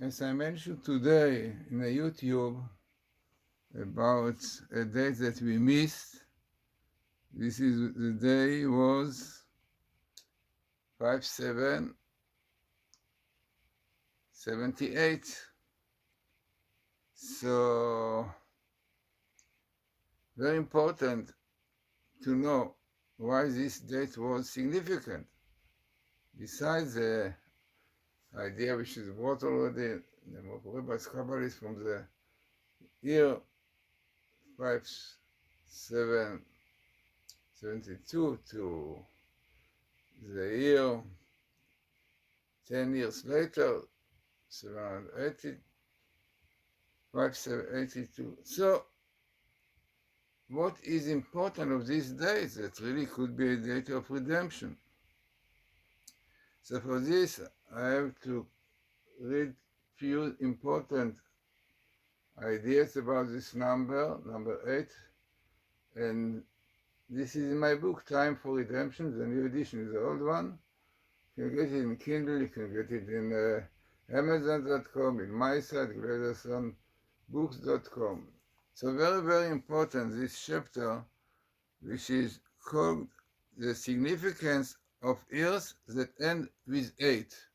As I mentioned today in a YouTube about a date that we missed, this is the day was 5/7/78. So very important to know why this date was significant. Besides the idea which is brought already, the Rabbi's Kabbalists from the year 5/7/72 to the year 10 years later, 780, 5/7/82. So, what is important of these days that really could be a date of redemption? So for this, I have to read few important ideas about this number 8, and this is in my book, Time for Redemption. The new edition is the old one. You can get it in Kindle, you can get it in Amazon.com, in my site, GlazersonBooks.com. So very, very important, this chapter, which is called The Significance of Years That End with 8.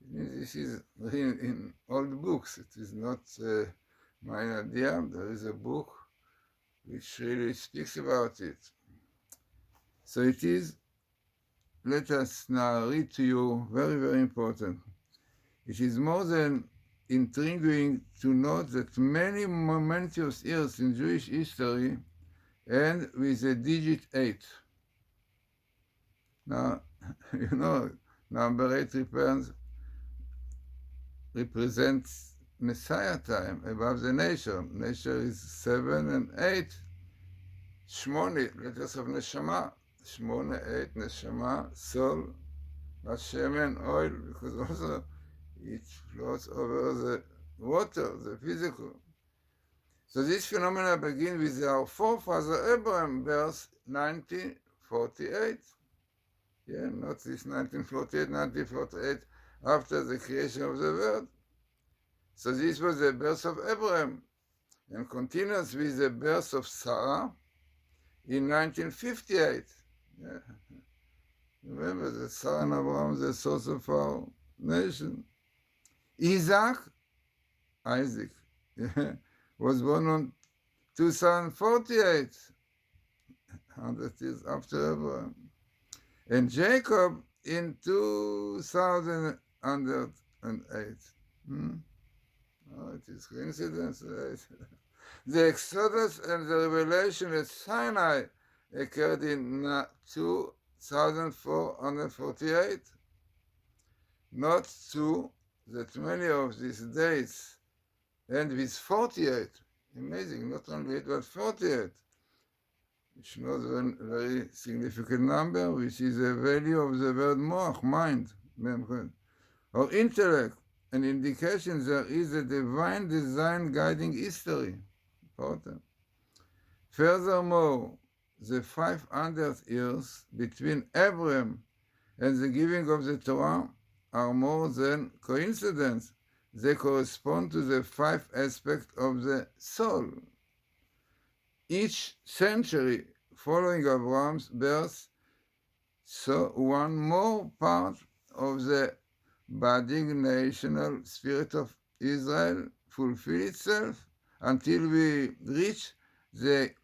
This is written in old books. It is not my idea. There is a book which really speaks about it. So it is, let us now read to you, very, very important. It is more than intriguing to note that many momentous years in Jewish history end with the digit 8. Now, you know, number 8 represents Messiah time, above the nation. Nature is 7 and 8. Shmone, letters of Neshama. Shmone, 8, Neshama, soul, Hashem, oil, because also it floats over the water, the physical. So this phenomena begins with our forefather Abraham, birth 1948. Yeah, not this 1948, after the creation of the world. So this was the birth of Abraham, and continues with the birth of Sarah in 1958. Yeah. Remember that Sarah and Abraham is the source of our nation. Isaac, was born on 2048, 100 years after Abraham. And Jacob in 2008. Oh, it is coincidence, right? The Exodus and the Revelation at Sinai occurred in 2448. Not true that many of these dates end with 48. Amazing, not only 8 but 48. Which is a very significant number, which is the value of the word moach, mind, or intellect, an indication there is a divine design guiding history. Important. Furthermore, the 500 years between Abraham and the giving of the Torah are more than coincidence. They correspond to the 5 aspects of the soul. Each century following Abraham's birth saw one more part of the budding national spirit of Israel fulfill itself until we reach the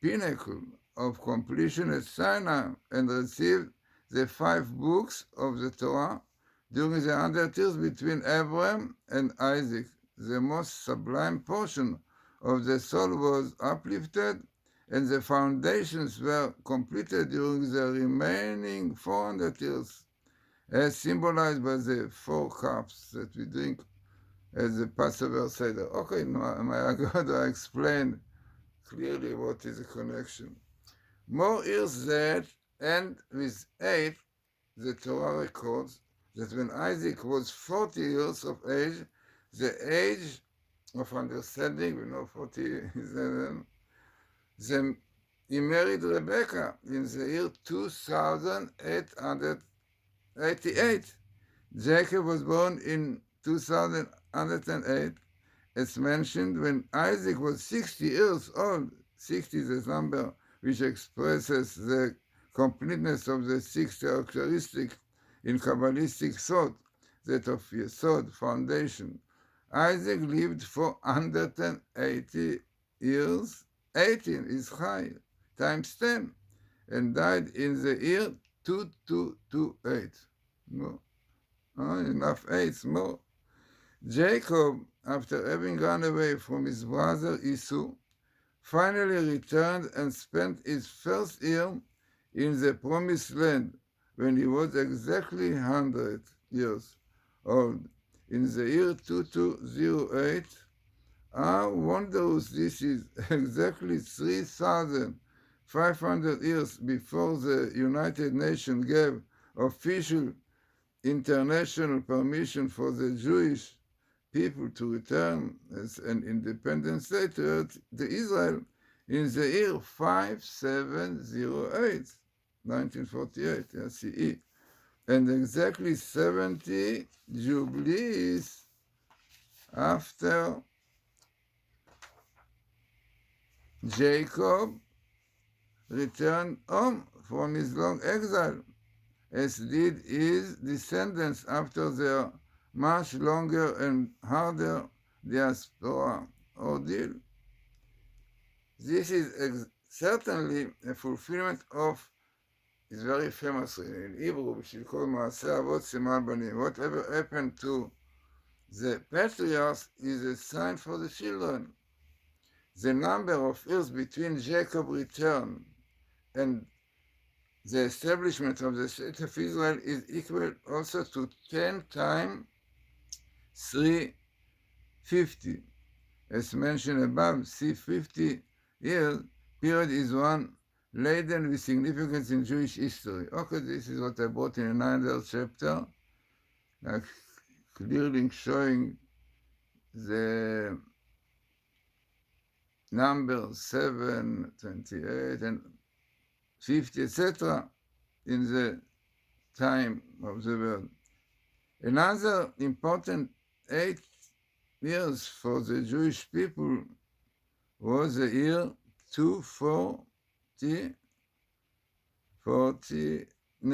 pinnacle of completion at Sinai and receive the 5 books of the Torah during the 100 years between Abraham and Isaac. The most sublime portion of the soul was uplifted, and the foundations were completed during the remaining 400 years, as symbolized by the 4 cups that we drink as the Passover Seder. Okay, I got to explain clearly what is the connection. More years that end with 8, the Torah records that when Isaac was 40 years of age, the age of understanding, we know 40 is then he married Rebecca in the year 2888. Jacob was born in 2108, as mentioned, when Isaac was 60 years old. 60 is a number which expresses the completeness of the six characteristics in Kabbalistic thought, that of Yesod, foundation. Isaac lived for 180 years. 18 is high, times 10, and died in the year 2228. No, enough eights, more. Jacob, after having run away from his brother Esau, finally returned and spent his first year in the promised land when he was exactly 100 years old. In the year 2208, how wondrous this is, exactly 3,500 years before the United Nations gave official international permission for the Jewish people to return as an independent state to Israel in the year 5708, 1948, CE, and exactly 70 jubilees after Jacob returned home from his long exile, as did his descendants after their much longer and harder diaspora ordeal. This is certainly a fulfillment of, it's very famous in Hebrew, which is called Maaseh Avot Siman Banim. Whatever happened to the patriarchs is a sign for the children. The number of years between Jacob's return and the establishment of the state of Israel is equal also to 10 times 350. As mentioned above, 50 years period is one laden with significance in Jewish history. Okay, this is what I brought in another chapter, like clearly showing the numbers 7, 28, and 50, etc. in the time of the world. Another important 8 years for the Jewish people was the year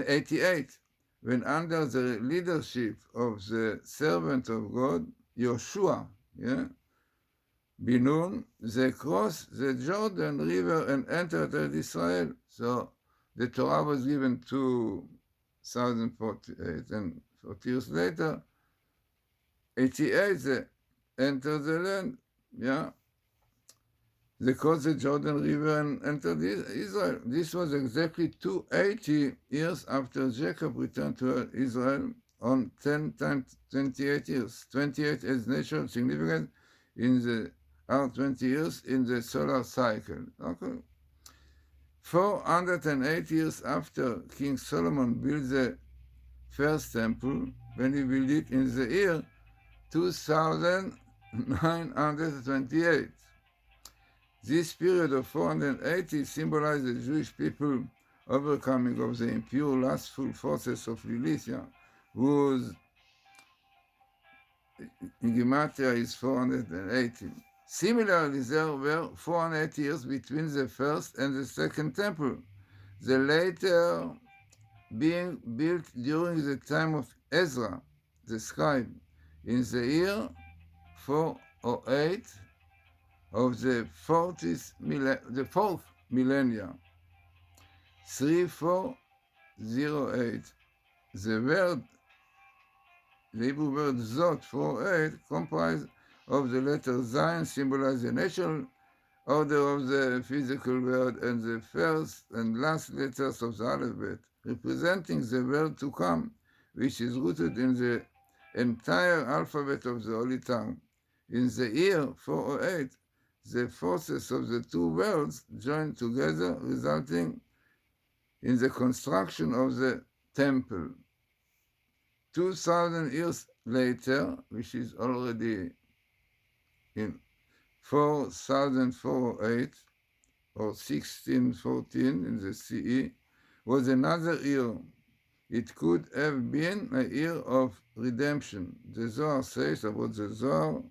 88, when under the leadership of the servant of God, Joshua, bin Nun, they crossed the Jordan River and entered Israel. So the Torah was given 2048, and 40 years later, 88, they entered the land, They crossed the Jordan River and entered Israel. This was exactly 280 years after Jacob returned to Israel on 10 times 28 years. 28 as natural significance in the 20 years in the solar cycle. Okay. 408 years after King Solomon built the first temple, when he built it in the year 2928. This period of 480 symbolized the Jewish people overcoming of the impure, lustful forces of Lilith, whose in Gematria is 480. Similarly, there were 480 years between the first and the second temple, the later being built during the time of Ezra, the scribe, in the year 408 of the fourth millennia, 3408. The Hebrew word Zot, 48, comprised of the letter Zion, symbolize the natural order of the physical world, and the first and last letters of the alphabet, representing the world to come, which is rooted in the entire alphabet of the Holy Tongue. In the year 408, the forces of the two worlds joined together, resulting in the construction of the temple. 2,000 years later, which is already in 4408 or 1614 in the CE, was another year It could have been a year of redemption. The Zohar says about the Zohar,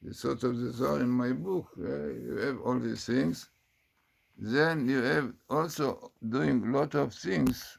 the thought of the Zohar in my book. You have all these things. Then you have also doing a lot of things